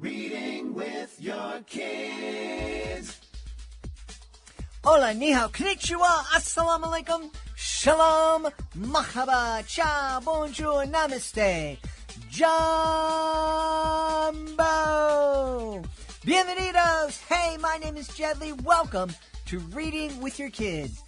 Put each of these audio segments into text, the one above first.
Reading with your kids. Hola, ni hao, konnichiwa, assalamu alaikum, shalom, mahaba, ciao, bonjour, namaste, jumbo. Bienvenidos. Hey, my name is Jed Lee. Welcome to Reading with Your Kids.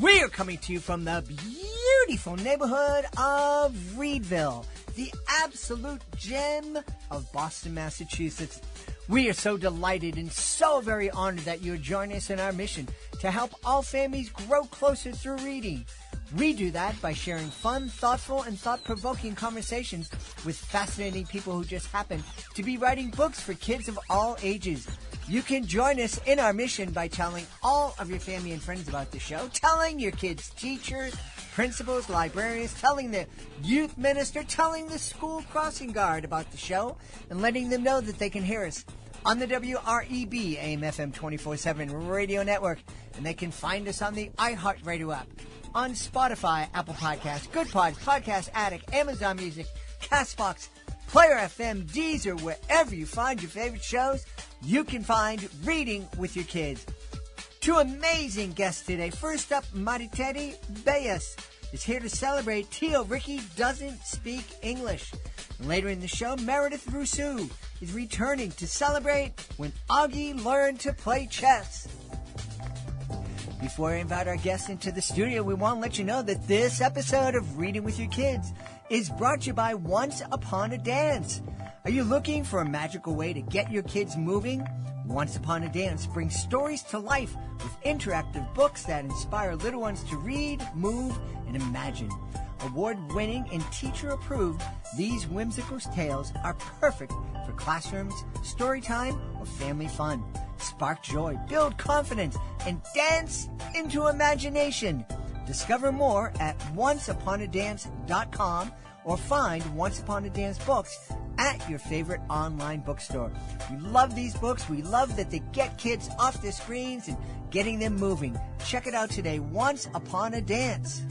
We are coming to you from the beautiful neighborhood of Reedville, the absolute gem of Boston, Massachusetts. We are so delighted and so very honored that you're joining us in our mission to help all families grow closer through reading. We do that by sharing fun, thoughtful, and thought-provoking conversations with fascinating people who just happen to be writing books for kids of all ages. You can join us in our mission by telling all of your family and friends about the show, telling your kids' teachers, principals, librarians, telling the youth minister, telling the school crossing guard about the show, and letting them know that they can hear us on the WREB AM/FM 24/7 radio network, and they can find us on the iHeartRadio app, on Spotify, Apple Podcasts, Good Pods, Podcast Addict, Amazon Music, CastBox, Player FM, Deezer, wherever you find your favorite shows, you can find Reading with Your Kids. Two amazing guests today. First up, Meredith Rusu is here to celebrate Tio Ricky Doesn't Speak English. And later in the show, Meredith Rusu is returning to celebrate when Auggie learned to play chess. Before I invite our guests into the studio, we want to let you know that this episode of Reading with Your Kids is brought to you by Once Upon a Dance. Are you looking for a magical way to get your kids moving? Once Upon a Dance brings stories to life with interactive books that inspire little ones to read, move, and imagine. Award-winning and teacher-approved, these whimsical tales are perfect for classrooms, story time, or family fun. Spark joy, build confidence, and dance into imagination. Discover more at onceuponadance.com or find Once Upon a Dance books at your favorite online bookstore. We love these books. We love that they get kids off their screens and getting them moving. Check it out today, Once Upon a Dance.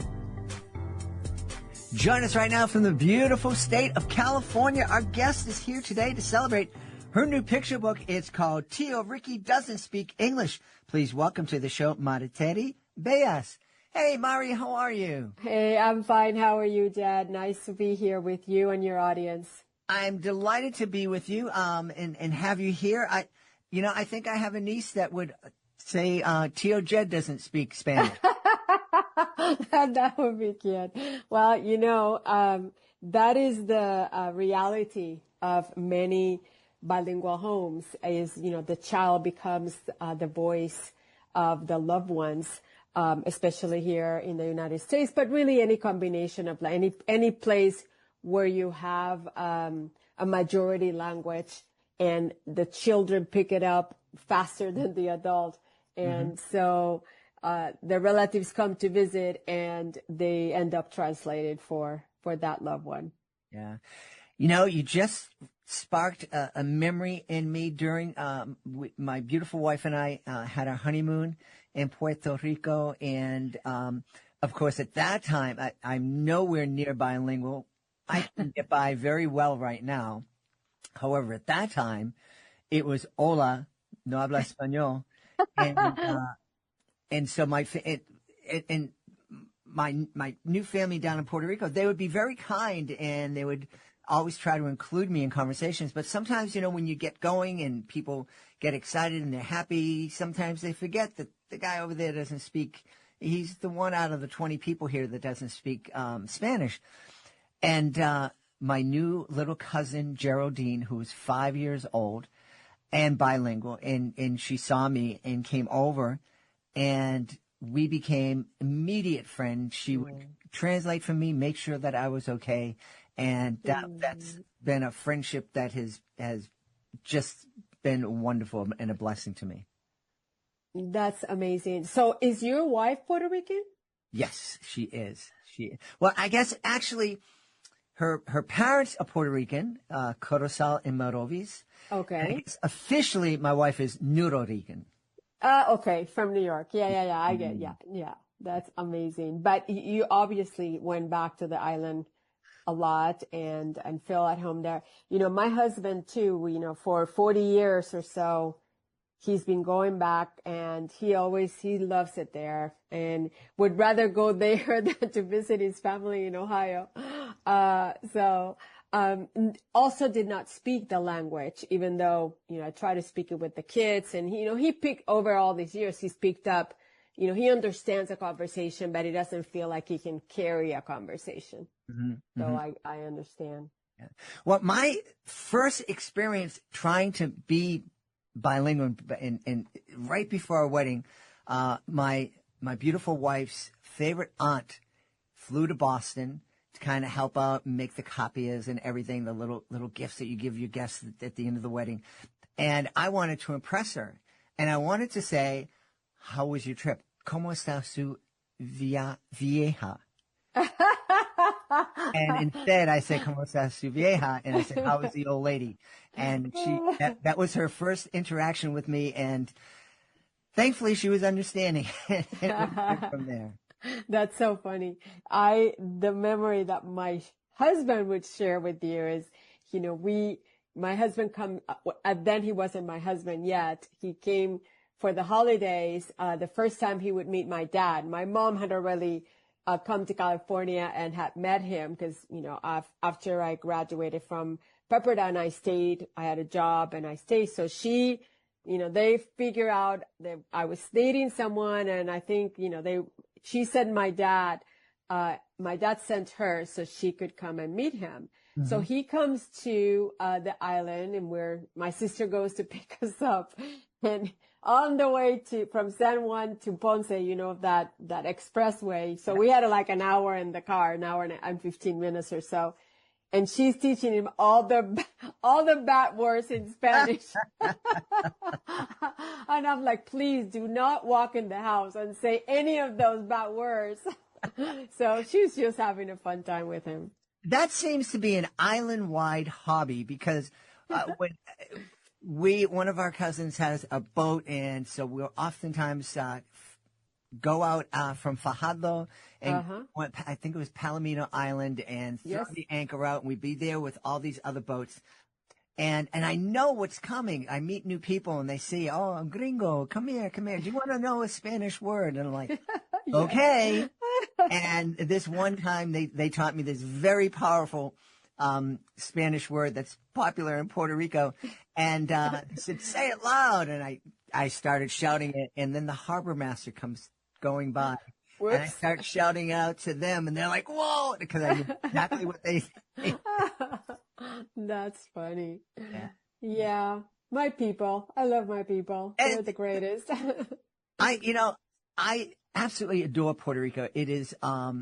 Join us right now from the beautiful state of California. Our guest is here today to celebrate her new picture book. It's called Tio Ricky Doesn't Speak English. Please welcome to the show, Meredith Rusu. Hey, Mari, how are you? Hey, I'm fine. How are you, Dad? Nice to be here with you and your audience. I'm delighted to be with you and have you here. I think I have a niece that would say Tio Jed doesn't speak Spanish. That would be cute. Well, that is the reality of many bilingual homes is, the child becomes the voice of the loved ones, especially here in the United States, but really any combination of any place where you have a majority language and the children pick it up faster than the adult. And so the relatives come to visit and they end up translated for that loved one. Yeah. You just sparked a memory in me during my beautiful wife and I had our honeymoon in Puerto Rico. And, of course, at that time, I'm nowhere near bilingual. I can get by very well right now. However, at that time, it was hola, no habla español. And so my new family down in Puerto Rico, they would be very kind and they would always try to include me in conversations. But sometimes, when you get going and people get excited and they're happy, sometimes they forget that the guy over there doesn't speak. He's the one out of the 20 people here that doesn't speak Spanish. And my new little cousin, Geraldine, who is 5 years old and bilingual, and she saw me and came over, and we became immediate friends. She would translate for me, make sure that I was okay. And that's been a friendship that has just been wonderful and a blessing to me. That's amazing. So is your wife Puerto Rican? Yes, she is. Well, I guess actually her parents are Puerto Rican, Corozal and Morovis. Okay. Officially, my wife is Nuro-Rican. Okay, from New York. Yeah. I get, yeah. That's amazing. But you obviously went back to the island a lot and feel at home there. You know, my husband too, you know, for 40 years or so, he's been going back and he loves it there and would rather go there than to visit his family in Ohio. Also did not speak the language, even though, you know, I try to speak it with the kids and, you know, he picked over all these years, he's picked up, you know, he understands a conversation, but he doesn't feel like he can carry a conversation. So I understand. Yeah. Well, my first experience trying to be bilingual and right before our wedding, my beautiful wife's favorite aunt flew to Boston to kind of help out and make the copias and everything, the little gifts that you give your guests at the end of the wedding. And I wanted to impress her. And I wanted to say, how was your trip? ¿Cómo está su vieja? And instead I said, ¿Cómo está su vieja? And I said, how is the old lady? And that was her first interaction with me. And thankfully she was understanding. And we went from there. That's so funny. The memory that my husband would share with you is, you know, my husband then he wasn't my husband yet. He came for the holidays. The first time he would meet my dad, my mom had already come to California and had met him because, you know, after I graduated from Pepperdine, I had a job and I stayed. So she, you know, they figure out that I was dating someone and I think, you know, she sent my dad sent her so she could come and meet him. Mm-hmm. So he comes to the island and where my sister goes to pick us up. And on the way from San Juan to Ponce, you know, that expressway. So we had like an hour in the car, an hour and 15 minutes or so. And she's teaching him all the bad words in Spanish. And I'm like, please do not walk in the house and say any of those bad words. So she's just having a fun time with him. That seems to be an island-wide hobby because when one of our cousins has a boat, and so we'll oftentimes go out from Fajardo and I think it was Palomino Island and throw the anchor out, and we'd be there with all these other boats. And I know what's coming. I meet new people and they say, "Oh, I'm gringo. Come here. Do you want to know a Spanish word?" And I'm like, okay. And this one time they taught me this very powerful Spanish word that's popular in Puerto Rico. And they said, "Say it loud." And I started shouting it. And then the harbor master comes going by. Whoops. And I start shouting out to them. And they're like, "Whoa," because I knew exactly what they say. That's funny. Yeah. My people. I love my people. They're the greatest. I absolutely adore Puerto Rico. It is a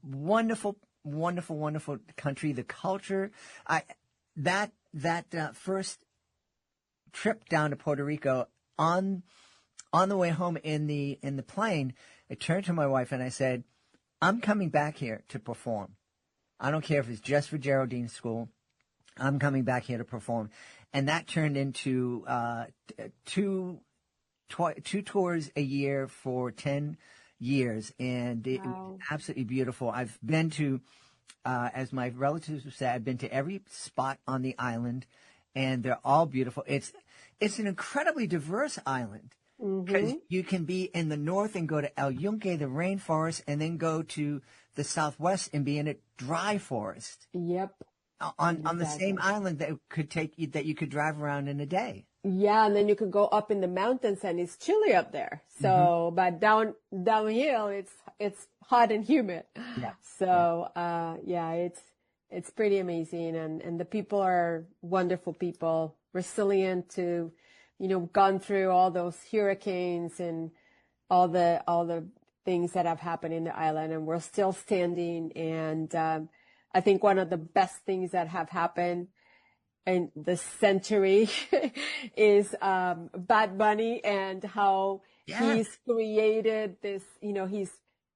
wonderful, wonderful, wonderful country. The culture. That first trip down to Puerto Rico, on the way home in the plane, I turned to my wife and I said, "I'm coming back here to perform. I don't care if it's just for Geraldine's school. I'm coming back here to perform." And that turned into two tours a year for 10 years. And it was absolutely beautiful. I've been to, as my relatives have said, I've been to every spot on the island, and they're all beautiful. It's an incredibly diverse island. Because you can be in the north and go to El Yunque, the rainforest, and then go to the southwest and be in a dry forest. Yep. On the same island that you could drive around in a day. Yeah, and then you could go up in the mountains and it's chilly up there. So, but downhill it's hot and humid. Yeah. So, it's pretty amazing, and the people are wonderful people, resilient to, you know, gone through all those hurricanes and all the things that have happened in the island, and we're still standing. And I think one of the best things that have happened in the century is Bad Bunny, and how he's created this, you know, he's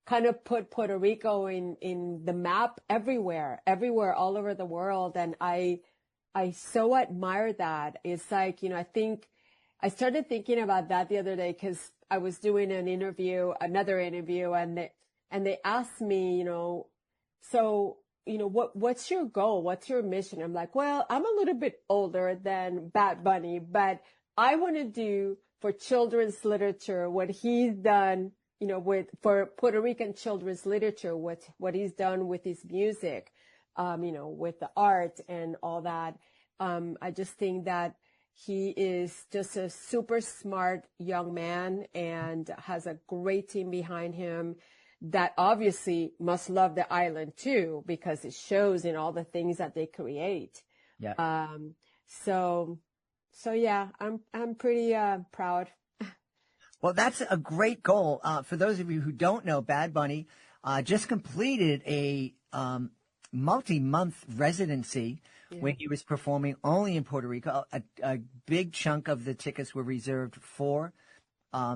kind of put Puerto Rico in the map everywhere, all over the world. And I so admire that. It's like, you know, I started thinking about that the other day because I was doing another interview, and they asked me, you know, so, what's your goal? What's your mission? I'm like, well, I'm a little bit older than Bad Bunny, but I want to do for children's literature what he's done, for Puerto Rican children's literature, what he's done with his music, with the art and all that. I just think that he is just a super smart young man and has a great team behind him that obviously must love the island too, because it shows in all the things that they create. Yeah. So yeah, I'm pretty proud. Well, that's a great goal. For those of you who don't know, Bad Bunny just completed a multi-month residency when he was performing only in Puerto Rico. A big chunk of the tickets were reserved for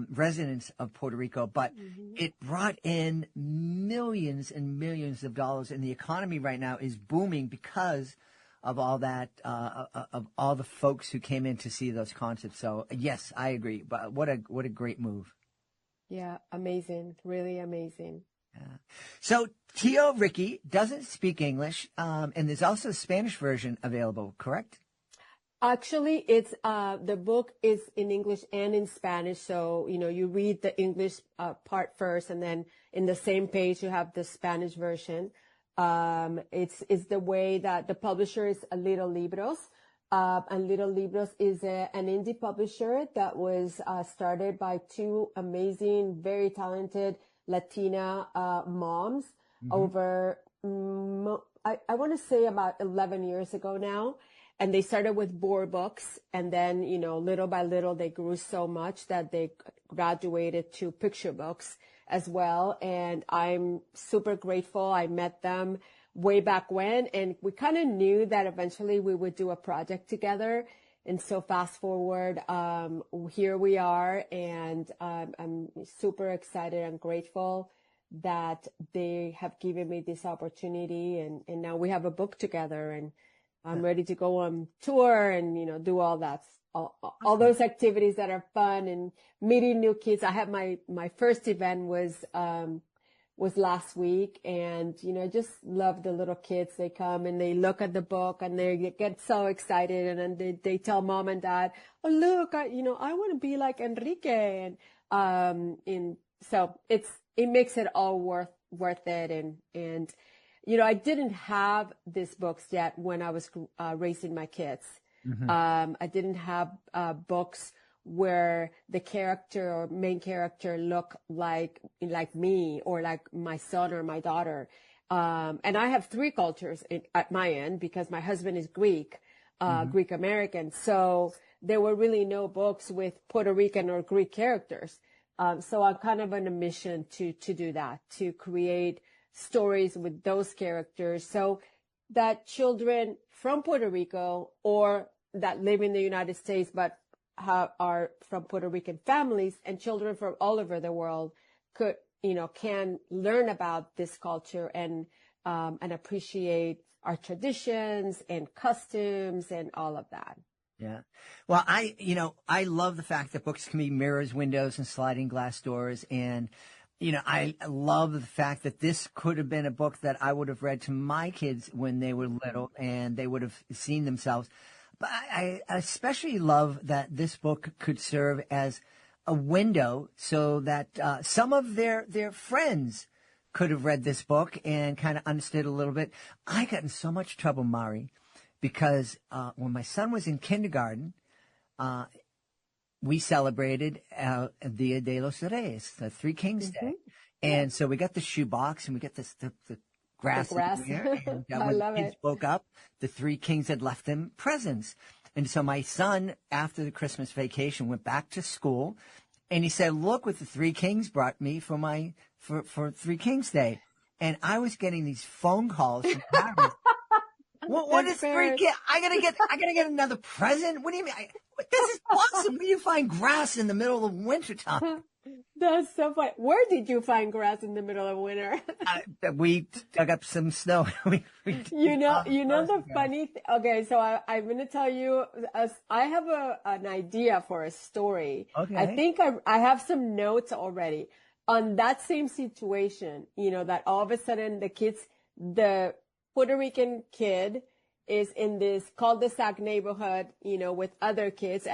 residents of Puerto Rico, but it brought in millions and millions of dollars, and the economy right now is booming because of all that, of all the folks who came in to see those concerts. So yes, I agree. But what a great move. Yeah, amazing, really amazing. Yeah. So Tio Ricky doesn't speak English, and there's also a Spanish version available, correct? Actually, it's the book is in English and in Spanish. So, you read the English part first, and then in the same page you have the Spanish version. It's the way that the publisher is Little Libros. And Little Libros is an indie publisher that was started by two amazing, very talented Latina moms over, I want to say about 11 years ago now. And they started with board books, and then, little by little, they grew so much that they graduated to picture books as well. And I'm super grateful. I met them way back when, and we kind of knew that eventually we would do a project together. And so fast forward, here we are, and I'm super excited and grateful that they have given me this opportunity, and now we have a book together, and I'm ready to go on tour and, do all that, all those activities that are fun and meeting new kids. I had my first event was last week, and, I just love the little kids. They come and they look at the book and they get so excited, and then they tell mom and dad, oh, look, I want to be like Enrique. And so it makes it all worth it. And, I didn't have these books yet when I was raising my kids. I didn't have books where the character or main character look like me or like my son or my daughter. And I have three cultures at my end because my husband is Greek, Greek American. So there were really no books with Puerto Rican or Greek characters. So I'm kind of on a mission to do that, to create stories with those characters so that children from Puerto Rico or that live in the United States but are from Puerto Rican families and children from all over the world can learn about this culture and appreciate our traditions and customs and all of that. Yeah. Well, I love the fact that books can be mirrors, windows, and sliding glass doors. And, I love the fact that this could have been a book that I would have read to my kids when they were little and they would have seen themselves. But I especially love that this book could serve as a window so that some of their friends could have read this book and kind of understood a little bit. I got in so much trouble, Mari, because when my son was in kindergarten, we celebrated Dia de los Reyes, the Three Kings Day. And so we got the shoebox and we got the grass. Here, and when the kids woke up, the Three Kings had left them presents. And so my son, after the Christmas vacation, went back to school and he said, look what the Three Kings brought me for Three Kings Day. And I was getting these phone calls from parents. What is Three Kings? I gotta get another present. What do you mean? This is awesome. Where do you find grass in the middle of winter time? That's so funny. Where did you find grass in the middle of winter? We dug up some snow. The funny okay, so I'm going to tell you, I have an idea for a story. Okay. I think I have some notes already on that same situation, that all of a sudden the kids, the Puerto Rican kid is in this cul-de-sac neighborhood, with other kids,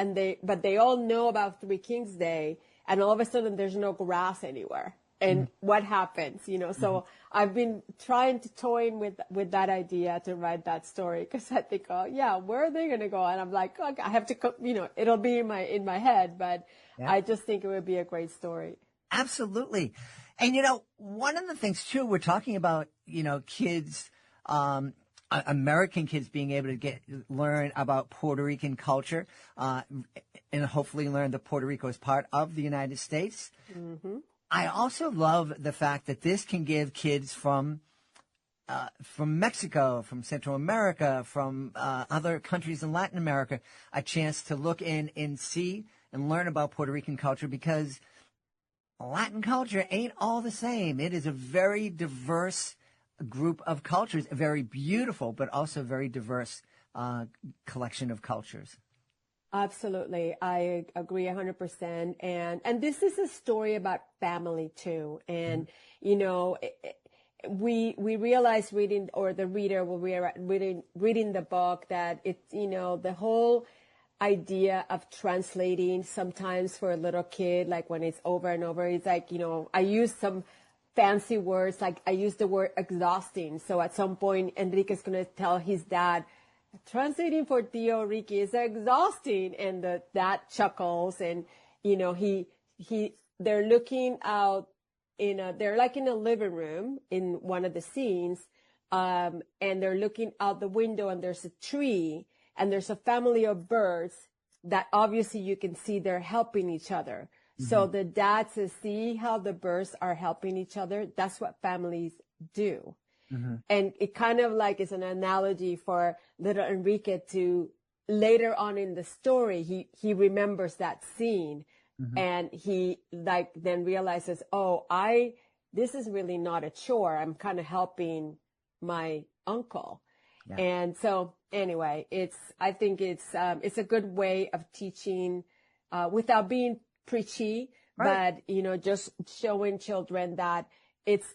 but they all know about Three Kings Day, and all of a sudden there's no grass anywhere. And what happens, So I've been trying to toy with that idea to write that story, because I think, oh yeah, where are they going to go? And I'm like, oh, I have to, it'll be in my head, but I just think it would be a great story. Absolutely. And, one of the things, too, we're talking about, kids, American kids being able to learn about Puerto Rican culture, and hopefully learn that Puerto Rico is part of the United States. Mm-hmm. I also love the fact that this can give kids from Mexico, from Central America, from other countries in Latin America, a chance to look in and see and learn about Puerto Rican culture, because Latin culture ain't all the same. It is a very diverse group of cultures, a very beautiful but also very diverse collection of cultures. Absolutely. I agree 100%. And this is a story about family too. And, we realize reading, or the reader will reading the book, that it's, the whole idea of translating sometimes for a little kid, like when it's over and over, it's like, I use some fancy words, like I use the word exhausting. So at some point, Enrique's going to tell his dad, translating for Tio Ricky is exhausting, and the dad chuckles, and they're looking out they're like in a living room in one of the scenes, and they're looking out the window, and there's a tree, and there's a family of birds that obviously you can see they're helping each other. Mm-hmm. So the dad says, see how the birds are helping each other? That's what families do. Mm-hmm. And it kind of like is an analogy for little Enrique to later on in the story, he remembers that scene, mm-hmm. and he then realizes, oh, this is really not a chore. I'm kind of helping my uncle. Yeah. And so anyway, I think it's a good way of teaching, without being preachy, right. But, just showing children that it's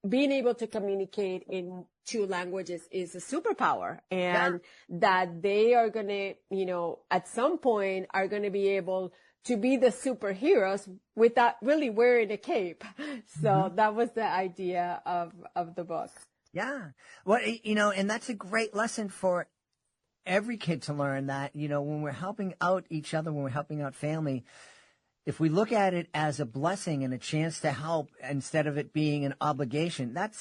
being able to communicate in two languages is a superpower, and that they are going to, at some point are going to be able to be the superheroes without really wearing a cape. So mm-hmm. that was the idea of the book. Yeah. Well, and that's a great lesson for every kid to learn, that, when we're helping out each other, when we're helping out family, if we look at it as a blessing and a chance to help instead of it being an obligation, that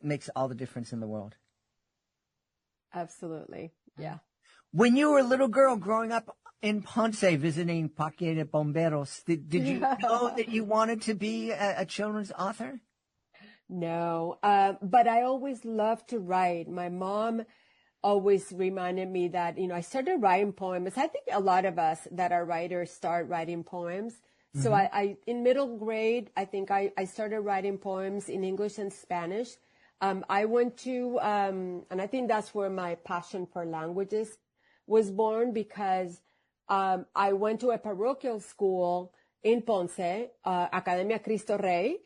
makes all the difference in the world. Absolutely. Yeah. When you were a little girl growing up in Ponce visiting Parque de Bomberos, did you know that you wanted to be a children's author? No, but I always loved to write. My mom always reminded me that, I started writing poems. I think a lot of us that are writers start writing poems. Mm-hmm. So I in middle grade, I think I started writing poems in English and Spanish. I went to, and I think that's where my passion for languages was born, because I went to a parochial school in Ponce, Academia Cristo Rey,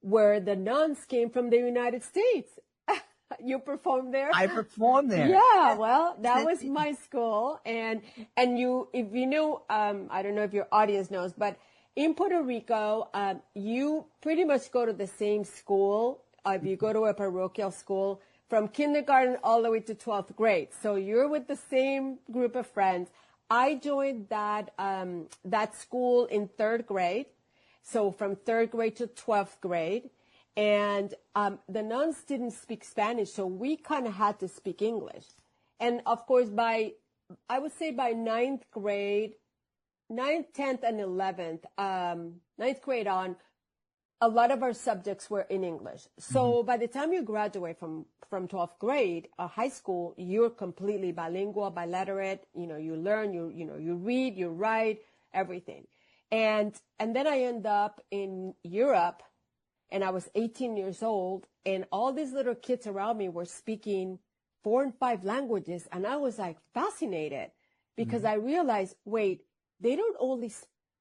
where the nuns came from the United States. You performed there? I performed there. Yeah, well, that was my school. And if you know, I don't know if your audience knows, but in Puerto Rico, you pretty much go to the same school. If you go to a parochial school, from kindergarten all the way to 12th grade. So you're with the same group of friends. I joined that school in 3rd grade. So from 3rd grade to 12th grade. And the nuns didn't speak Spanish, so we kind of had to speak English. And of course, I would say by 9th grade, 9th, 10th, and 11th, 9th grade on, a lot of our subjects were in English. So mm-hmm. by the time you graduate from 12th grade, high school, you're completely bilingual, biliterate. You learn, you read, you write, everything. And then I end up in Europe. And I was 18 years old, and all these little kids around me were speaking 4 and 5 languages. And I was like fascinated, because mm-hmm. I realized, wait, they don't only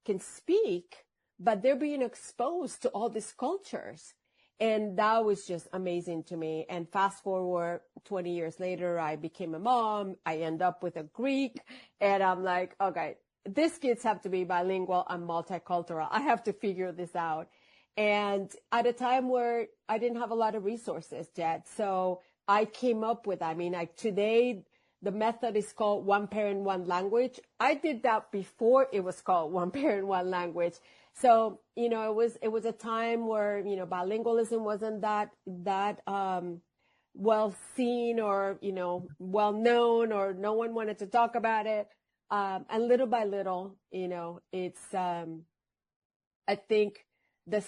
can speak, but they're being exposed to all these cultures. And that was just amazing to me. And fast forward 20 years later, I became a mom. I end up with a Greek, and I'm like, okay, these kids have to be bilingual and multicultural. I have to figure this out. And at a time where I didn't have a lot of resources yet. So I came up with, today, the method is called one parent, one language. I did that before it was called one parent, one language. So, it was a time where, bilingualism wasn't that well seen or, well known, or no one wanted to talk about it. And little by little, it's, I think the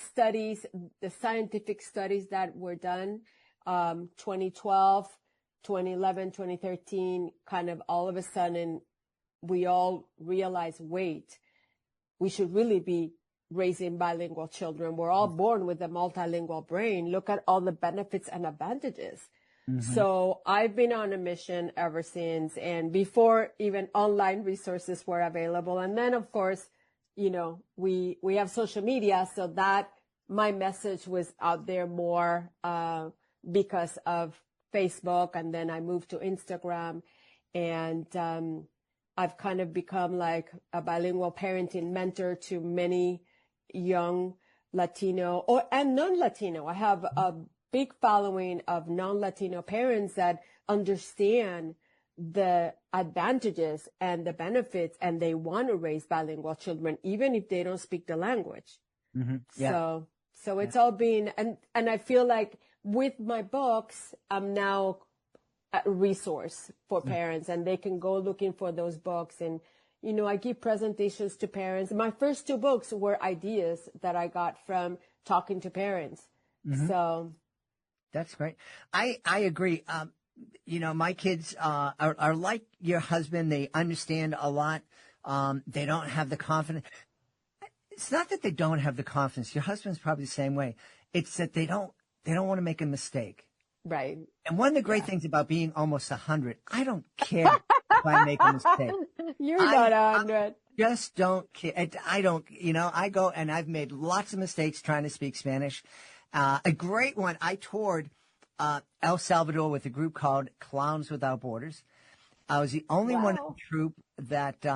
scientific studies that were done, 2012, 2011, 2013, kind of all of a sudden, we all realized, wait, we should really be raising bilingual children. We're all born with a multilingual brain. Look at all the benefits and advantages. Mm-hmm. So I've been on a mission ever since, and before even online resources were available. And then, of course, we have social media, so that my message was out there more because of Facebook, and then I moved to Instagram, and I've kind of become like a bilingual parenting mentor to many young Latino and non-Latino. I have a big following of non-Latino parents that understand the advantages and the benefits, and they want to raise bilingual children, even if they don't speak the language. Mm-hmm. Yeah. So it's all been, and I feel like with my books, I'm now a resource for parents, and they can go looking for those books. And, I give presentations to parents. My first 2 books were ideas that I got from talking to parents. Mm-hmm. So. That's great. I agree. My kids are like your husband. They understand a lot. They don't have the confidence. It's not that they don't have the confidence. Your husband's probably the same way. It's that they don't want to make a mistake. Right. And one of the great things about being almost 100, I don't care if I make a mistake. You're not 100. I just don't care. I don't, I go, and I've made lots of mistakes trying to speak Spanish. A great one, I toured El Salvador with a group called Clowns Without Borders. I was the only one in the troupe that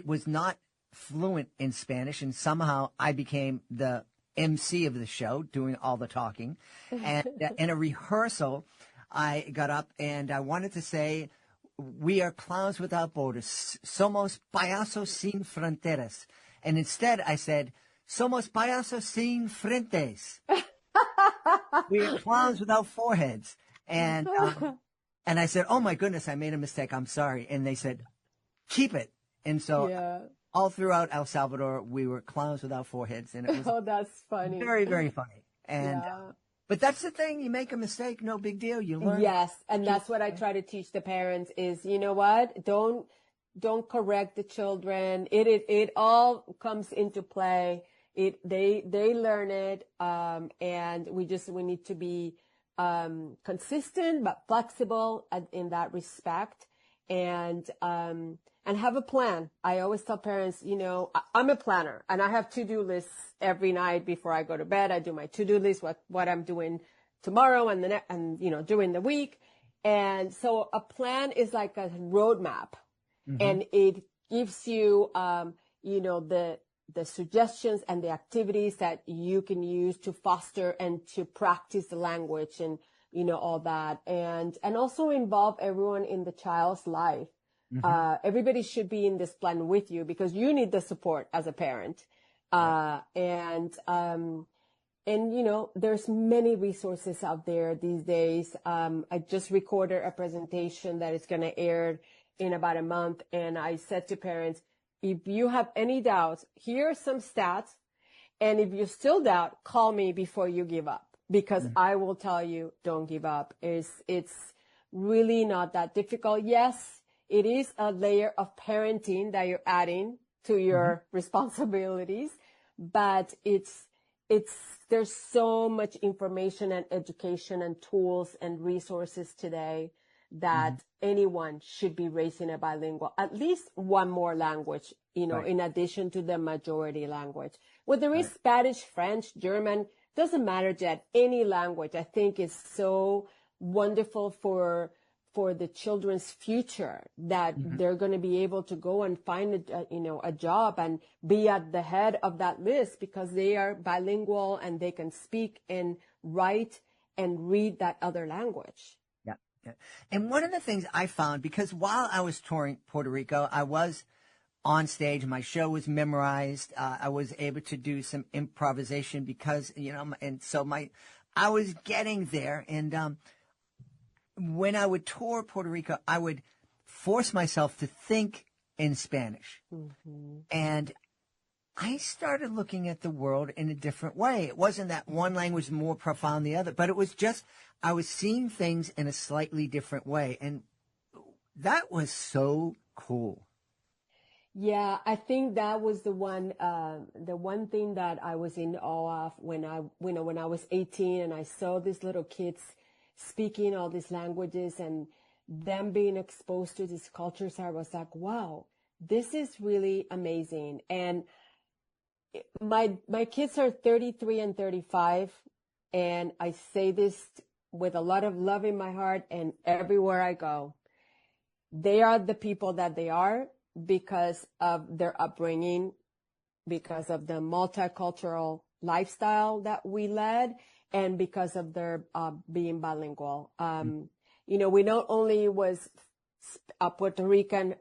was not fluent in Spanish, and somehow I became the MC of the show, doing all the talking. And in a rehearsal, I got up and I wanted to say, "We are clowns without borders. Somos payasos sin fronteras." And instead I said, "Somos payasos sin frentes." We are clowns without foreheads. And I said, "Oh my goodness, I made a mistake. I'm sorry." And they said, "Keep it." And so all throughout El Salvador, we were clowns without foreheads, and it was that's funny. Very, very funny. And but that's the thing: you make a mistake, no big deal. You learn. Yes, and that's what I try to teach the parents: is what? Don't correct the children. It all comes into play. They learn it, and we need to be consistent but flexible in that respect, and have a plan. I always tell parents, I'm a planner, and I have to-do lists every night before I go to bed. I do my to-do list, what I'm doing tomorrow and during the week. And so a plan is like a roadmap, and it gives you, the suggestions and the activities that you can use to foster and to practice the language and, all that. And also involve everyone in the child's life. Everybody should be in this plan with you, because you need the support as a parent. There's many resources out there these days. I just recorded a presentation that is going to air in about a month. And I said to parents, if you have any doubts, here are some stats. And if you still doubt, call me before you give up, because I will tell you, don't give up. It's really not that difficult. Yes, it is a layer of parenting that you're adding to your responsibilities, but there's so much information and education and tools and resources today that anyone should be raising a bilingual, at least one more language, in addition to the majority language. Whether it's Spanish, French, German, doesn't matter, Jed, any language, I think is so wonderful for the children's future, that they're going to be able to go and find a job and be at the head of that list because they are bilingual and they can speak and write and read that other language. Yeah. And one of the things I found, because while I was touring Puerto Rico, I was on stage. My show was memorized. I was able to do some improvisation because, and so I was getting there. And when I would tour Puerto Rico, I would force myself to think in Spanish. And I started looking at the world in a different way. It wasn't that one language more profound than the other, but it was just I was seeing things in a slightly different way. And that was so cool. Yeah, I think that was the one thing that I was in awe of when I was 18 and I saw these little kids speaking all these languages and them being exposed to these cultures. I was like, wow, this is really amazing. And my kids are 33 and 35. And I say this with a lot of love in my heart, and everywhere I go, they are the people that they are because of their upbringing, because of the multicultural lifestyle that we led, and because of their being bilingual. We not only was Puerto Rican,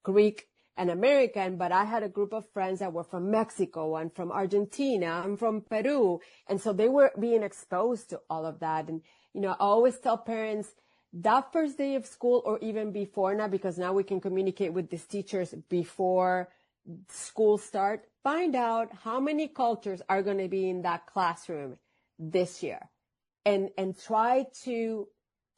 Greek, and American, but I had a group of friends that were from Mexico and from Argentina and from Peru. And so they were being exposed to all of that. And, I always tell parents that first day of school or even before now, because now we can communicate with these teachers before school start, find out how many cultures are going to be in that classroom this year, and try to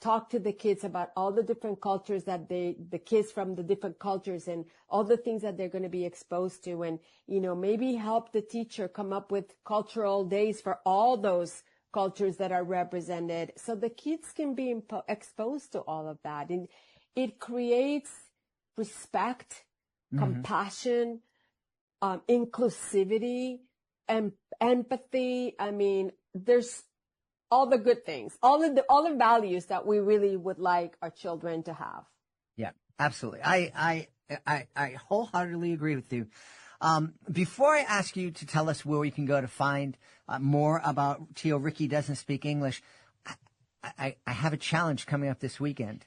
talk to the kids about all the different cultures that the kids from the different cultures and all the things that they're going to be exposed to. And, maybe help the teacher come up with cultural days for all those cultures that are represented so the kids can be exposed to all of that. And it creates respect, compassion, inclusivity, and empathy. I mean, there's all the good things, all the values that we really would like our children to have. Yeah, absolutely. I wholeheartedly agree with you. Before I ask you to tell us where we can go to find more about Tio Ricky Doesn't Speak English, I have a challenge coming up this weekend.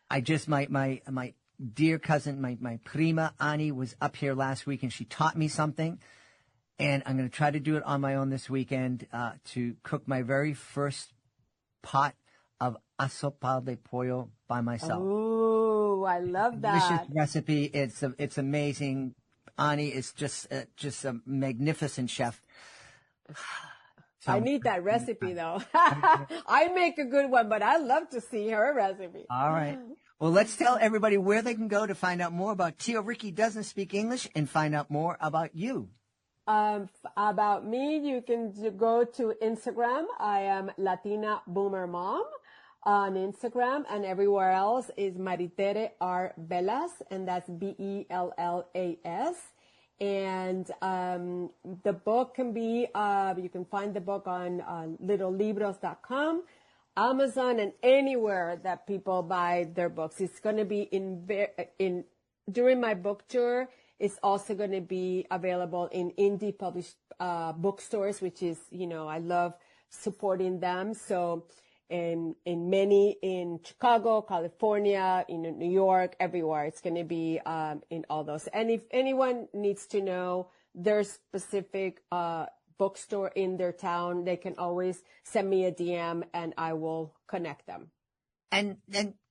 My dear cousin, my prima Ani was up here last week and she taught me something. And I'm going to try to do it on my own this weekend to cook my very first pot of asopal de pollo by myself. Ooh, I love that. Delicious recipe. It's amazing. Ani is just a magnificent chef. So, I need that recipe, though. I make a good one, but I'd love to see her recipe. All right. Well, let's tell everybody where they can go to find out more about Tio Ricky Doesn't Speak English and find out more about you. About me, you can go to Instagram. I am Latina Boomer Mom on Instagram, and everywhere else is Maritere R. Velas, and that's Bellas. And the book can be, you can find the book on littlelibros.com, Amazon, and anywhere that people buy their books. It's going to be during my book tour. It's also going to be available in indie published bookstores, which is, I love supporting them. So in Chicago, California, New York, everywhere, it's going to be in all those. And if anyone needs to know their specific bookstore in their town, they can always send me a DM and I will connect them. And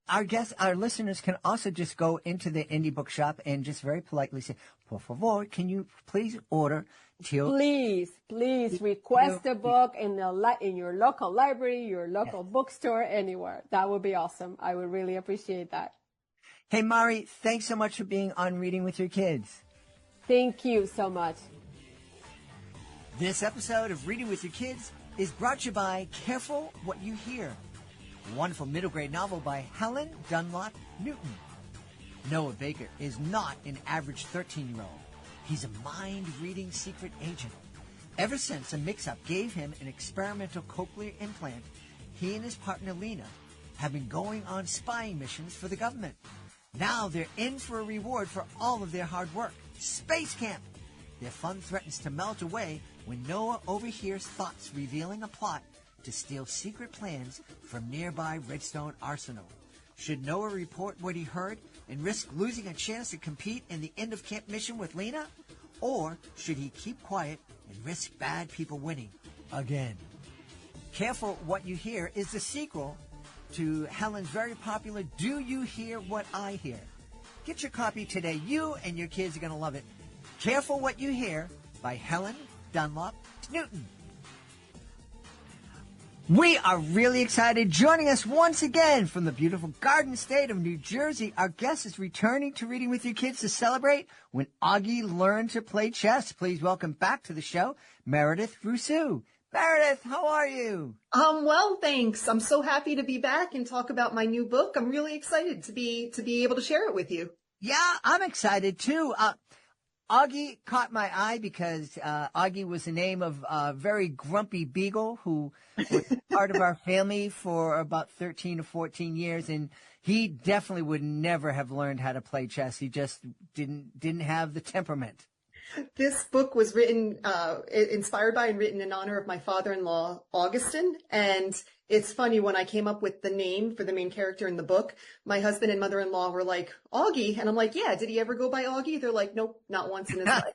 our listeners can also just go into the indie bookshop and just very politely say, por favor, can you please order Tio? Please request a book in your local library, your local bookstore, anywhere. That would be awesome. I would really appreciate that. Hey, Mari, thanks so much for being on Reading with Your Kids. Thank you so much. This episode of Reading with Your Kids is brought to you by Careful What You Hear, a wonderful middle grade novel by Helen Dunlop Newton. Noah Baker is not an average 13-year-old. He's a mind-reading secret agent. Ever since a mix-up gave him an experimental cochlear implant, he and his partner Lena have been going on spying missions for the government. Now they're in for a reward for all of their hard work. Space camp! Their fun threatens to melt away when Noah overhears thoughts revealing a plot to steal secret plans from nearby Redstone Arsenal. Should Noah report what he heard and risk losing a chance to compete in the end-of-camp mission with Lena? Or should he keep quiet and risk bad people winning again? Careful What You Hear is the sequel to Helen's very popular Do You Hear What I Hear? Get your copy today. You and your kids are going to love it. Careful What You Hear by Helen Dunlop Newton. We are really excited. Joining us once again from the beautiful Garden State of New Jersey, our guest is returning to Reading with Your Kids to celebrate when Auggie learned to play chess. Please welcome back to the show, Meredith Rusu. Meredith, how are you? Well, thanks. I'm so happy to be back and talk about my new book. I'm really excited to be able to share it with you. Yeah, I'm excited too. Auggie caught my eye because Auggie was the name of a very grumpy beagle who was part of our family for about 13 to 14 years, and he definitely would never have learned how to play chess. He just didn't have the temperament. This book was written, inspired by and written in honor of my father-in-law, Augustin. And it's funny, when I came up with the name for the main character in the book, my husband and mother-in-law were like, Auggie. And I'm like, yeah, did he ever go by Auggie? They're like, nope, not once in his life.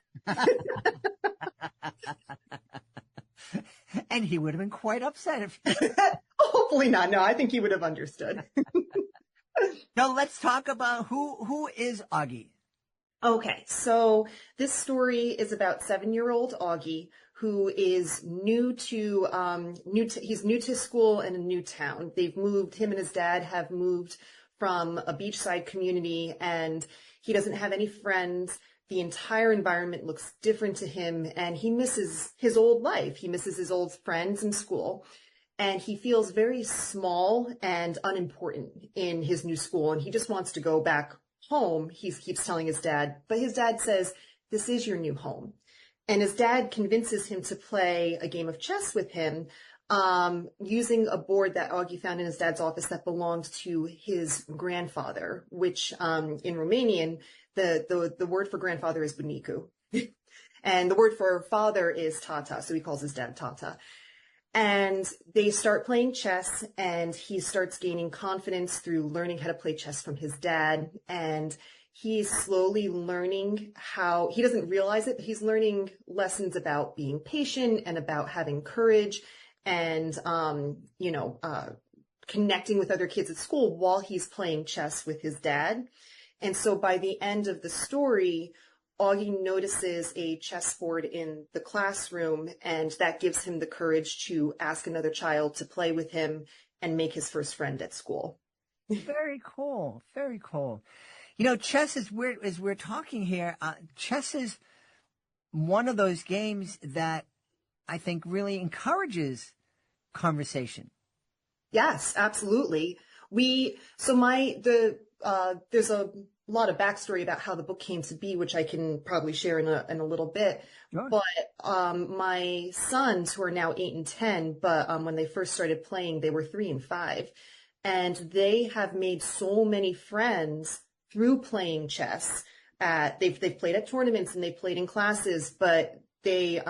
And he would have been quite upset if Hopefully not. No, I think he would have understood. Now let's talk about who is Auggie. Okay, so this story is about 7-year-old Auggie, who is he's new to school in a new town. Him and his dad have moved from a beachside community, and he doesn't have any friends. The entire environment looks different to him, and he misses his old life. He misses his old friends in school, and he feels very small and unimportant in his new school, and he just wants to go back home. He keeps telling his dad, but his dad says, this is your new home. And his dad convinces him to play a game of chess with him, using a board that Auggie found in his dad's office that belonged to his grandfather, which in Romanian, the word for grandfather is bunicu. And the word for father is tata, so he calls his dad tata. And they start playing chess, and he starts gaining confidence through learning how to play chess from his dad. And he's slowly learning he doesn't realize it, but he's learning lessons about being patient and about having courage and, connecting with other kids at school while he's playing chess with his dad. And so by the end of the story, Auggie notices a chessboard in the classroom, and that gives him the courage to ask another child to play with him and make his first friend at school. Very cool. Very cool. Chess is weird. As we're talking here, chess is one of those games that I think really encourages conversation. Yes, absolutely. There's a lot of backstory about how the book came to be, which I can probably share in a little bit. Sure. But my sons, who are now 8 and 10, but when they first started playing, they were 3 and 5, and they have made so many friends through playing chess. They've played at tournaments and they've played in classes, but they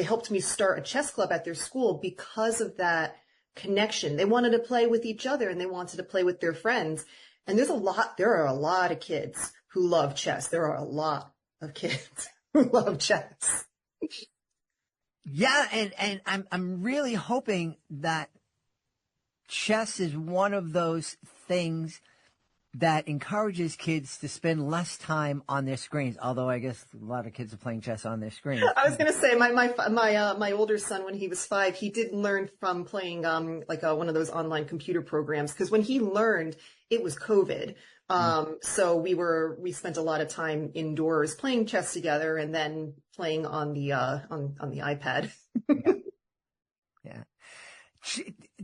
helped me start a chess club at their school because of that connection. They wanted to play with each other and they wanted to play with their friends. And there are a lot of kids who love chess. There are a lot of kids who love chess. Yeah, and I'm really hoping that chess is one of those things that encourages kids to spend less time on their screens. Although I guess a lot of kids are playing chess on their screens. I was going to say my older son, when he was 5, he did learn from playing one of those online computer programs, because when he learned, it was COVID. So we spent a lot of time indoors playing chess together and then playing on the iPad. Yeah.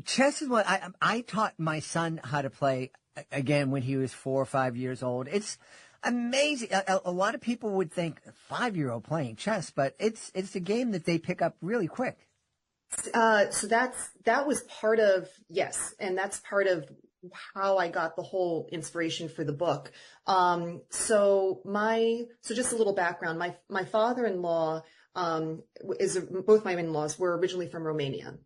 Chess is what I taught my son how to play again, when he was 4 or 5 years old. It's amazing. A lot of people would think 5-year-old playing chess, but it's a game that they pick up really quick. So that was part of, yes. And that's part of how I got the whole inspiration for the book. So just a little background. My father-in-law, both my in-laws were originally from Romania,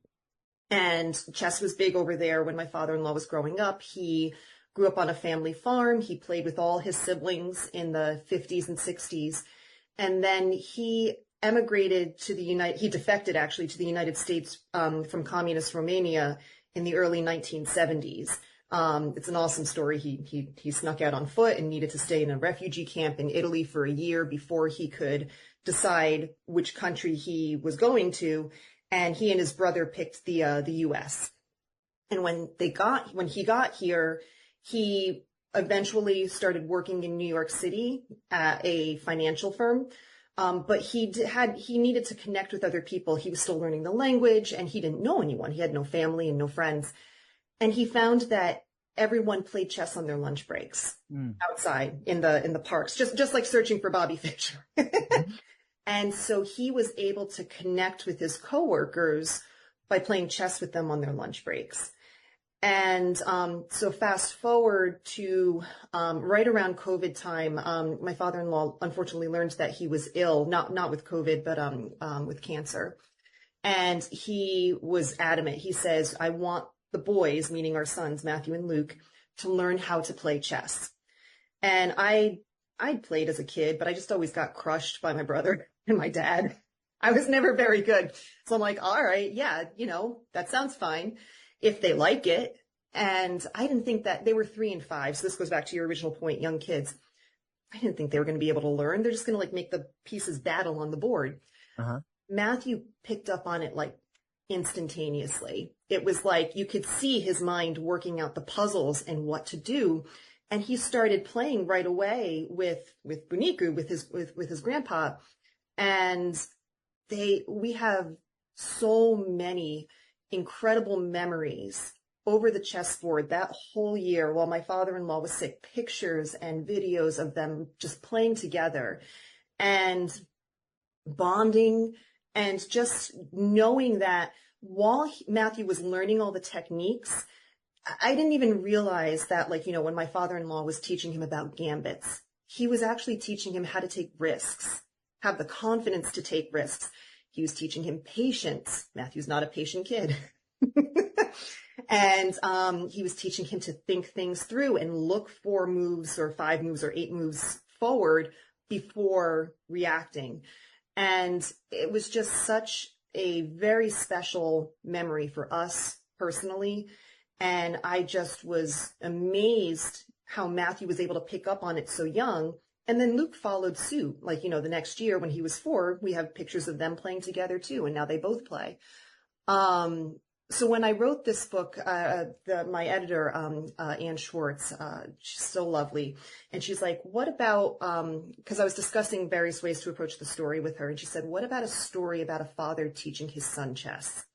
and chess was big over there when my father-in-law was growing up. He grew up on a family farm. He played with all his siblings in the 50s and 60s. And then he emigrated to he defected actually to the United States, from communist Romania in the early 1970s. It's an awesome story. He snuck out on foot and needed to stay in a refugee camp in Italy for a year before he could decide which country he was going to. And he and his brother picked the U.S. And when he got here, he eventually started working in New York City at a financial firm. But he needed to connect with other people. He was still learning the language, and he didn't know anyone. He had no family and no friends. And he found that everyone played chess on their lunch breaks outside in the parks, just like searching for Bobby Fischer. And so he was able to connect with his coworkers by playing chess with them on their lunch breaks. And so fast forward to right around COVID time, my father-in-law unfortunately learned that he was ill, not with COVID, but with cancer. And he was adamant. He says, I want the boys, meaning our sons, Matthew and Luke, to learn how to play chess. And I'd played as a kid, but I just always got crushed by my brother and my dad. I was never very good. So I'm like, all right, yeah, that sounds fine if they like it. And I didn't think that they were 3 and 5. So this goes back to your original point, young kids. I didn't think they were going to be able to learn. They're just going to make the pieces battle on the board. Uh-huh. Matthew picked up on it instantaneously. It was like you could see his mind working out the puzzles and what to do. And he started playing right away with Buniku, with his grandpa. And we have so many incredible memories over the chessboard that whole year while my father-in-law was sick, pictures and videos of them just playing together and bonding, and just knowing that while Matthew was learning all the techniques, I didn't even realize that, when my father-in-law was teaching him about gambits, he was actually teaching him how to take risks, have the confidence to take risks. He was teaching him patience. Matthew's not a patient kid. And he was teaching him to think things through and look 4 moves or 5 moves or 8 moves forward before reacting. And it was just such a very special memory for us personally. And I just was amazed how Matthew was able to pick up on it so young. And then Luke followed suit. The next year when he was 4, we have pictures of them playing together too. And now they both play. So when I wrote this book, my editor, Ann Schwartz, she's so lovely. And she's like, what about, because I was discussing various ways to approach the story with her. And she said, what about a story about a father teaching his son chess?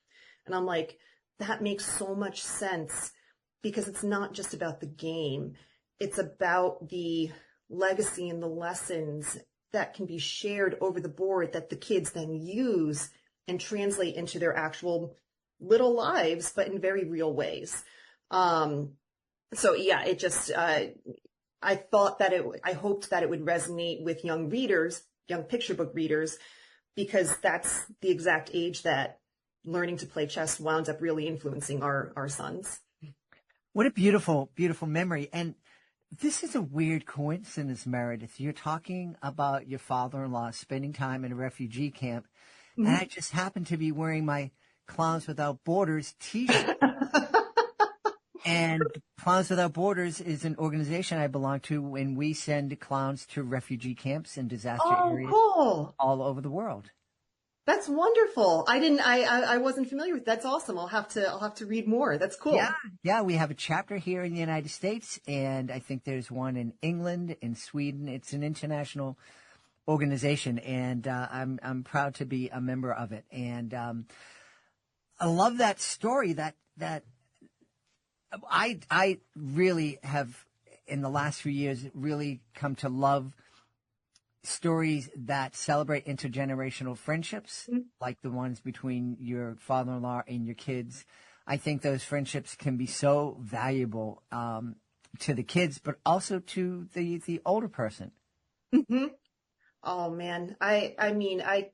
And I'm like, that makes so much sense, because it's not just about the game. It's about the legacy and the lessons that can be shared over the board that the kids then use and translate into their actual little lives, but in very real ways. So yeah, it just, I hoped that it would resonate with young readers, young picture book readers, because that's the exact age that learning to play chess wound up really influencing our sons. What a beautiful, beautiful memory. And this is a weird coincidence, Meredith. You're talking about your father-in-law spending time in a refugee camp, and I just happen to be wearing my Clowns Without Borders t-shirt. And Clowns Without Borders is an organization I belong to, and we send clowns to refugee camps and disaster areas all over the world. That's wonderful. I wasn't familiar with that. That's awesome. I'll have to read more. That's cool. Yeah. We have a chapter here in the United States, and I think there's one in England, in Sweden. It's an international organization, and I'm proud to be a member of it. And I love that story. That I really have, in the last few years, really come to love stories that celebrate intergenerational friendships, like the ones between your father-in-law and your kids. I think those friendships can be so valuable to the kids, but also to the older person. Mm-hmm. Oh man, I mean, I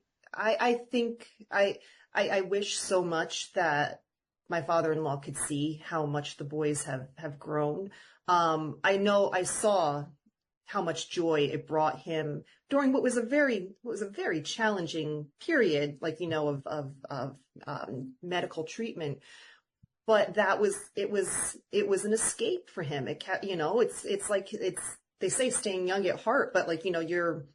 think I wish so much that my father-in-law could see how much the boys have grown. I know I saw how much joy it brought him during what was a very challenging period, like, you know, of medical treatment. But it was an escape for him. It kept, you know, it's like, they say staying young at heart, but like, you know, you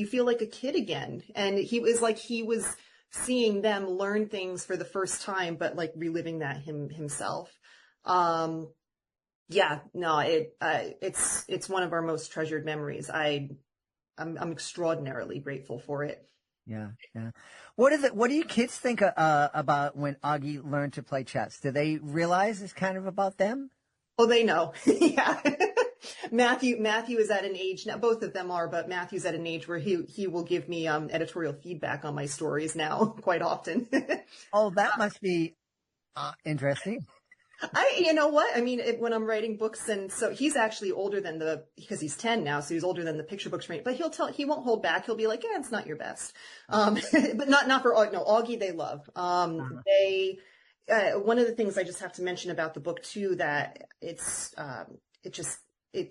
feel like a kid again. And he was seeing them learn things for the first time, but like reliving that himself. Yeah, no, it's one of our most treasured memories. I'm extraordinarily grateful for it. Yeah, yeah. What do you kids think about when Auggie learned to play chess? Do they realize it's kind of about them? Oh, they know. Yeah. Matthew is at an age now, both of them are, but Matthew's at an age where he will give me editorial feedback on my stories now quite often. Oh, that must be interesting. You know what? I mean, when I'm writing books, and so he's actually older than because he's 10 now, so he's older than the picture books range, but he won't hold back. He'll be like, yeah, it's not your best. But not for, no, Auggie, they love. One of the things I just have to mention about the book too, that it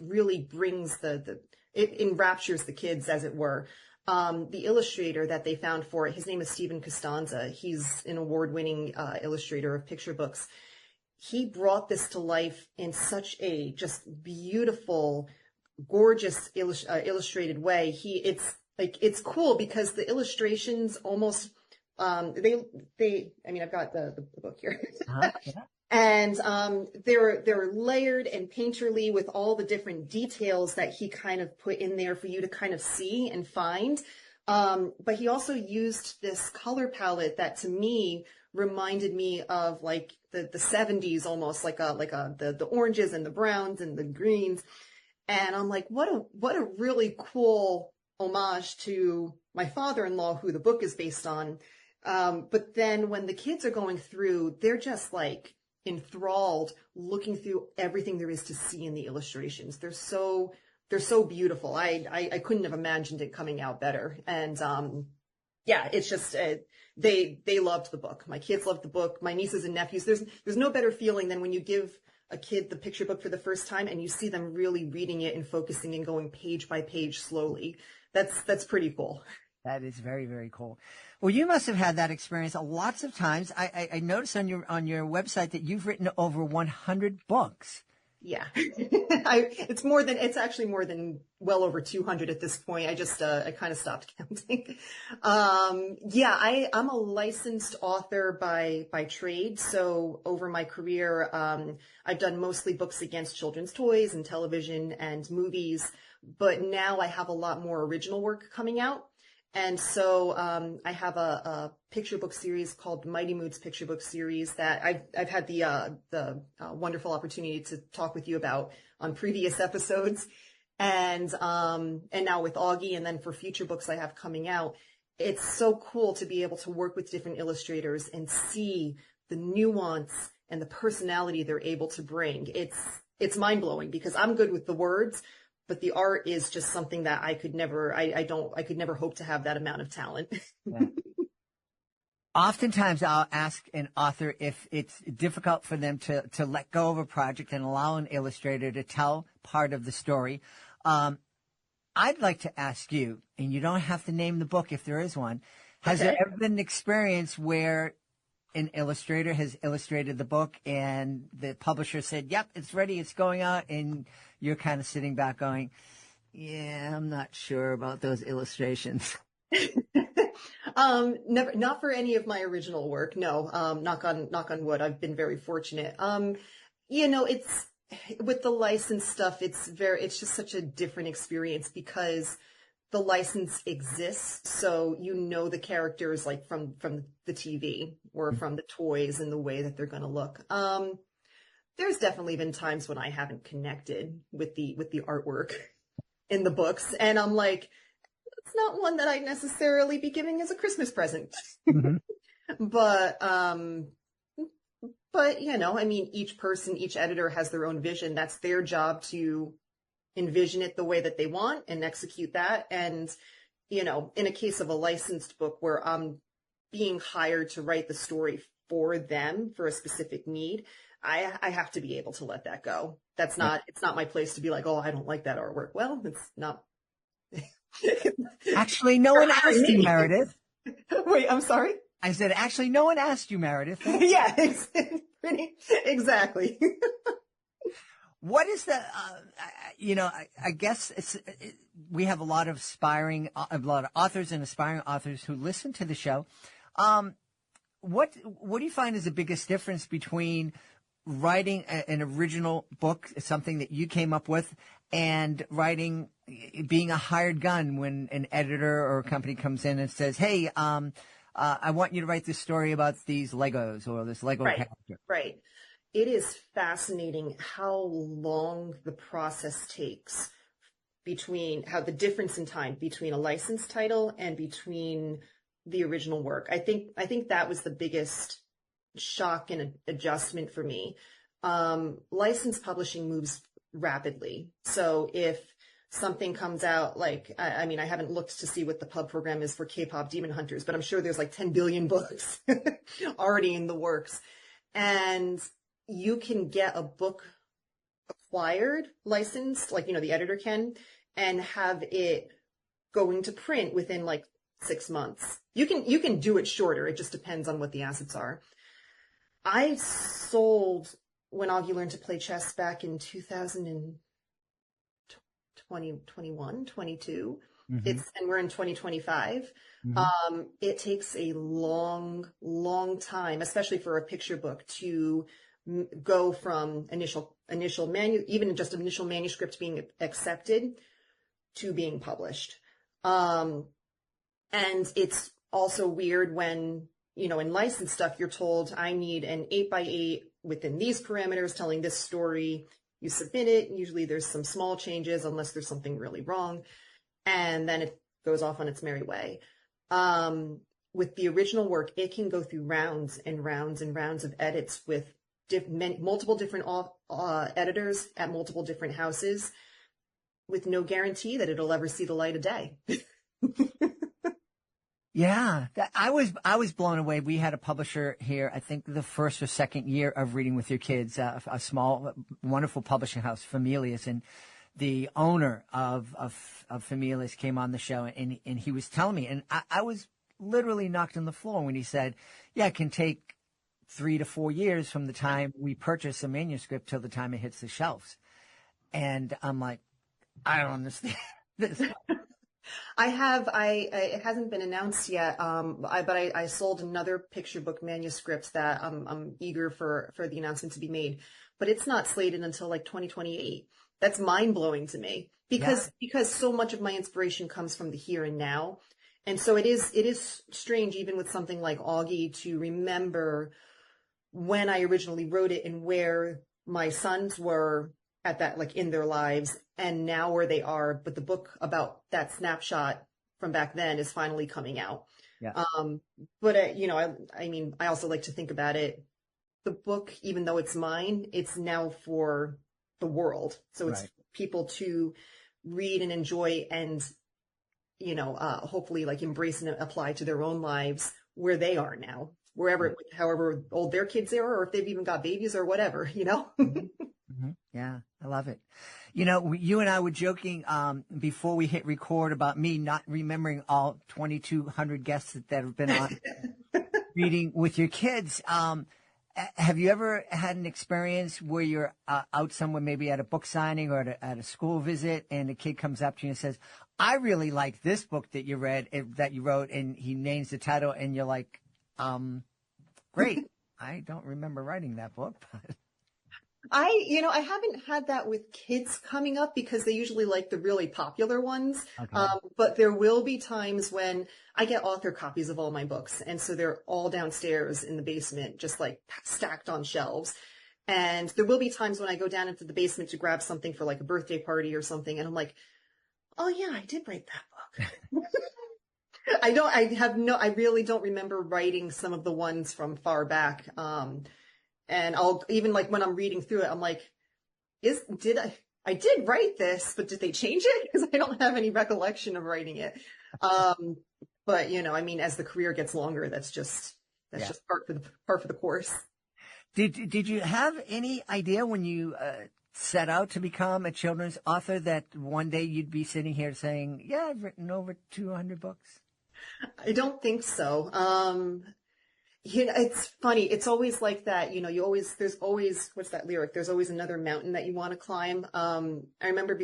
really brings it enraptures the kids, as it were. The illustrator that they found for it, his name is Stephen Costanza. He's an award-winning illustrator of picture books. He brought this to life in such a just beautiful, gorgeous illustrated way. It's cool because the illustrations almost, I mean, I've got the book here. Yeah. And they're layered and painterly with all the different details that he kind of put in there for you to kind of see and find. But he also used this color palette that to me reminded me of like the 70s, almost like the oranges and the browns and the greens. And I'm like, what a really cool homage to my father-in-law, who the book is based on. But then when the kids are going through, they're just like enthralled, looking through everything there is to see in the illustrations. They're so beautiful. I couldn't have imagined it coming out better. And yeah, it's just they loved the book. My kids loved the book. My nieces and nephews. There's no better feeling than when you give a kid the picture book for the first time and you see them really reading it and focusing and going page by page slowly. That's pretty cool. That is very, very cool. Well, you must have had that experience lots of times. I noticed on your website that you've written over 100 books. Yeah. It's actually more than well over 200 at this point. I kind of stopped counting. Yeah, I'm a licensed author by trade. So over my career, I've done mostly books against children's toys and television and movies, but now I have a lot more original work coming out. And so I have a picture book series called Mighty Moods Picture Book Series that I've had the wonderful opportunity to talk with you about on previous episodes, and now with Auggie, and then for future books I have coming out. It's so cool to be able to work with different illustrators and see the nuance and the personality they're able to bring. It's mind blowing because I'm good with the words, but the art is just something that I could never hope to have that amount of talent. Yeah. Oftentimes I'll ask an author if it's difficult for them to let go of a project and allow an illustrator to tell part of the story. I'd like to ask you, and you don't have to name the book if there is one, has there ever been an experience where an illustrator has illustrated the book and the publisher said, yep, it's ready, it's going out, and you're kind of sitting back going, yeah, I'm not sure about those illustrations? Never, not for any of my original work. No, knock on wood. I've been very fortunate. It's with the license stuff. It's just such a different experience because the license exists. So, the characters like from the TV or from the toys and the way that they're going to look. there's definitely been times when I haven't connected with the artwork in the books, and I'm like, it's not one that I'd necessarily be giving as a Christmas present. Mm-hmm. But you know, I mean, each person, each editor has their own vision. That's their job to envision it the way that they want and execute that. And, you know, in a case of a licensed book where I'm being hired to write the story for them for a specific need, I have to be able to let that go. It's not my place to be like, oh, I don't like that artwork. Well, it's not. Actually, no one asked you, Meredith. Wait, I'm sorry? I said, actually, no one asked you, Meredith. Yeah, exactly. What is the, I guess we have a lot of authors and aspiring authors who listen to the show. What do you find is the biggest difference between writing an original book, something that you came up with, and being a hired gun when an editor or a company comes in and says, hey, I want you to write this story about these Legos or this Lego character. Right. It is fascinating how long the process takes how the difference in time between a licensed title and between the original work. I think that was the biggest shock and adjustment for me. Licensed publishing moves rapidly. So if something comes out, like, I mean, I haven't looked to see what the pub program is for K-pop Demon Hunters, but I'm sure there's like 10 billion books already in the works. And you can get a book acquired, licensed, like, you know, the editor can, and have it go into print within like 6 months. You can do it shorter. It just depends on what the assets are. I sold when Auggie Learned to Play Chess back in 2021, 22. Mm-hmm. And we're in 2025. Mm-hmm. It takes a long time, especially for a picture book, to go from initial manuscript being accepted to being published. And it's also weird when, you know, in licensed stuff, you're told, I need an 8x8 within these parameters telling this story. You submit it. Usually there's some small changes unless there's something really wrong. And then it goes off on its merry way. With the original work, it can go through rounds and rounds and rounds of edits with multiple different editors at multiple different houses, with no guarantee that it'll ever see the light of day. Yeah, I was blown away. We had a publisher here, I think the first or second year of Reading with Your Kids, a small, wonderful publishing house, Familius, and the owner of Familius came on the show, and he was telling me, and I was literally knocked on the floor when he said, yeah, it can take 3 to 4 years from the time we purchase a manuscript till the time it hits the shelves. And I'm like, I don't understand this. It hasn't been announced yet. But I sold another picture book manuscript that I'm eager for the announcement to be made, but it's not slated until like 2028. That's mind blowing to me because so much of my inspiration comes from the here and now. And so it is strange, even with something like Auggie, to remember when I originally wrote it and where my sons were at that, like, in their lives, and now where they are. But the book about that snapshot from back then is finally coming out. Yeah. But you know, I mean, I also like to think about it. The book, even though it's mine, it's now for the world. So it's people to read and enjoy and, you know, hopefully like embrace and apply to their own lives where they are now, however old their kids are, or if they've even got babies or whatever, you know? Mm-hmm. Yeah, I love it. You know, you and I were joking before we hit record about me not remembering all 2,200 guests that have been on Reading with Your Kids. Have you ever had an experience where you're out somewhere, maybe at a book signing or at a school visit, and a kid comes up to you and says, I really like this book that you wrote, and he names the title, and you're like, great. I don't remember writing that book. I haven't had that with kids coming up because they usually like the really popular ones. Okay. But there will be times when I get author copies of all my books. And so they're all downstairs in the basement, just like stacked on shelves. And there will be times when I go down into the basement to grab something for like a birthday party or something. And I'm like, oh yeah, I did write that book. I really don't remember writing some of the ones from far back. And I'll even like when I'm reading through it, I'm like, I did write this, but did they change it? Because I don't have any recollection of writing it. But I mean, as the career gets longer, that's just part for the course. Did you have any idea when you set out to become a children's author that one day you'd be sitting here saying, yeah, I've written over 200 books? I don't think so. It's funny. It's always like that. There's always, what's that lyric? There's always another mountain that you want to climb. I remember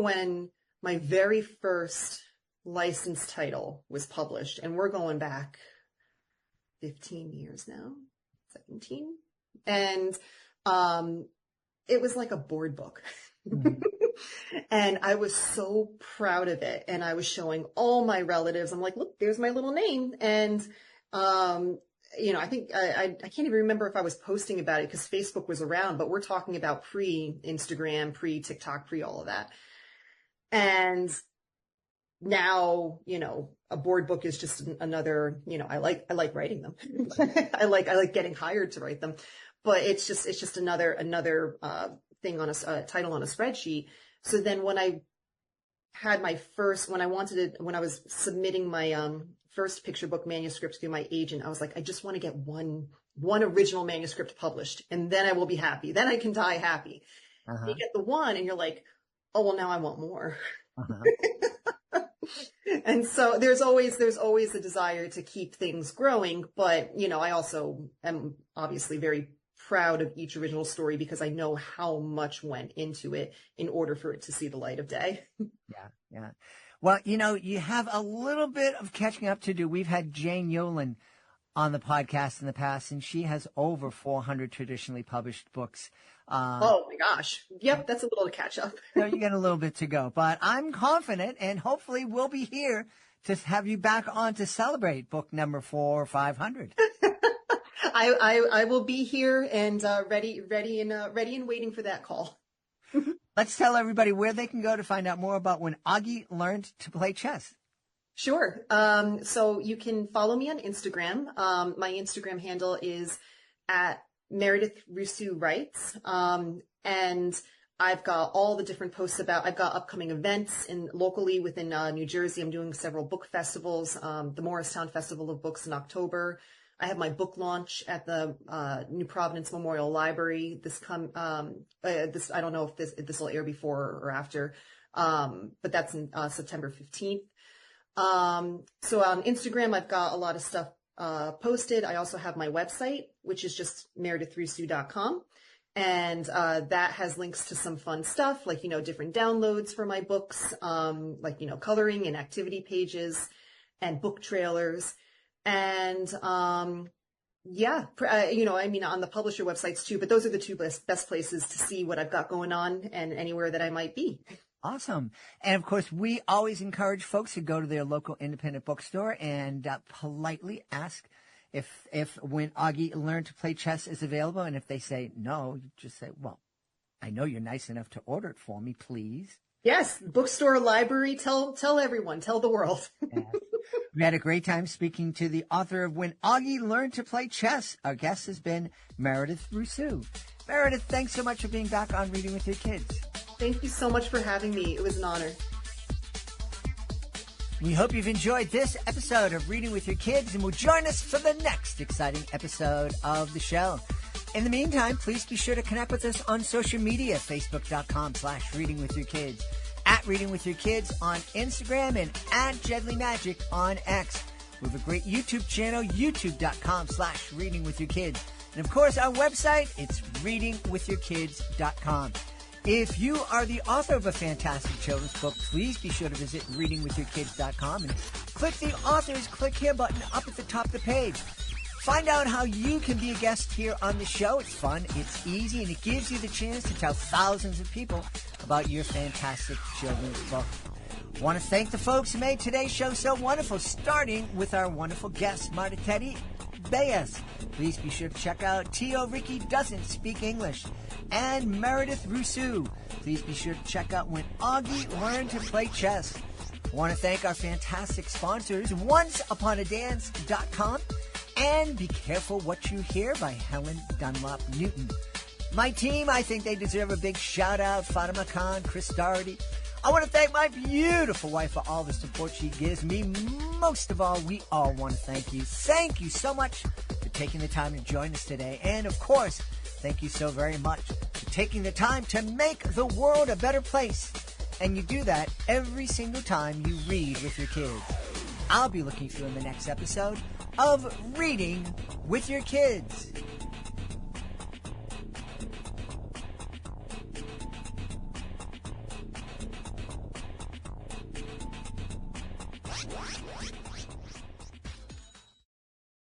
when my very first licensed title was published, and we're going back 15 years now, 17. And, it was like a board book. Mm-hmm. And I was so proud of it. And I was showing all my relatives. I'm like, look, there's my little name. And, I think I can't even remember if I was posting about it because Facebook was around, but we're talking about pre-Instagram, pre-TikTok, pre all of that. And now, a board book is just another, I like writing them. I like getting hired to write them, but it's just another thing on a title on a spreadsheet. So then when I was submitting my first picture book manuscript through my agent, I was like, I just want to get one original manuscript published, and then I will be happy. Then I can die happy. Uh-huh. You get the one, and you're like, oh well, now I want more. Uh-huh. And so there's always a desire to keep things growing, but I also am obviously very proud of each original story because I know how much went into it in order for it to see the light of day. Yeah. Well, you have a little bit of catching up to do. We've had Jane Yolen on the podcast in the past, and she has over 400 traditionally published books. Oh my gosh. Yep, that's a little to catch up. So you got a little bit to go, but I'm confident, and hopefully we'll be here to have you back on to celebrate book number 400 or 500. I will be here and ready and waiting for that call. Let's tell everybody where they can go to find out more about when Auggie learned to play chess. Sure. So you can follow me on Instagram. My Instagram handle is at Meredith Rusu Writes. And I've got all the different posts I've got upcoming events locally within New Jersey. I'm doing several book festivals, the Morristown Festival of Books in October. I have my book launch at the New Providence Memorial Library. I don't know if this will air before or after, but that's in September 15th. So on Instagram, I've got a lot of stuff posted. I also have my website, which is just meredithrusu.com. And that has links to some fun stuff, like, different downloads for my books, like, coloring and activity pages and book trailers. And, on the publisher websites too, but those are the two best places to see what I've got going on and anywhere that I might be. Awesome. And of course, we always encourage folks to go to their local independent bookstore and politely ask if when Auggie Learned to Play Chess is available. And if they say no, you just say, well, I know you're nice enough to order it for me, please. Yes. Bookstore, library, tell everyone, tell the world. Yeah. We had a great time speaking to the author of When Auggie Learned to Play Chess. Our guest has been Meredith Rusu. Meredith, thanks so much for being back on Reading with Your Kids. Thank you so much for having me. It was an honor. We hope you've enjoyed this episode of Reading with Your Kids and will join us for the next exciting episode of the show. In the meantime, please be sure to connect with us on social media, facebook.com/readingwithyourkids, at Reading with Your Kids on Instagram, and at Jedley Magic on X. We have a great YouTube channel, youtube.com/readingwithyourkids. And of course, our website, it's readingwithyourkids.com. If you are the author of a fantastic children's book, please be sure to visit readingwithyourkids.com and click the author's Click Here button up at the top of the page. Find out how you can be a guest here on the show. It's fun, it's easy, and it gives you the chance to tell thousands of people about your fantastic children's book. I want to thank the folks who made today's show so wonderful, starting with our wonderful guest, Marta Teddy, Bayes. Please be sure to check out Tio Ricky Doesn't Speak English. And Meredith Rusu. Please be sure to check out When Auggie Learned to Play Chess. I want to thank our fantastic sponsors, OnceUponADance.com and Be Careful What You Hear by Helen Dunlop Newton. My team, I think they deserve a big shout out. Fatima Khan, Chris Doherty. I want to thank my beautiful wife for all the support she gives me. Most of all, we all want to thank you. Thank you so much for taking the time to join us today. And of course, thank you so very much for taking the time to make the world a better place. And you do that every single time you read with your kids. I'll be looking for you in the next episode of Reading with Your Kids.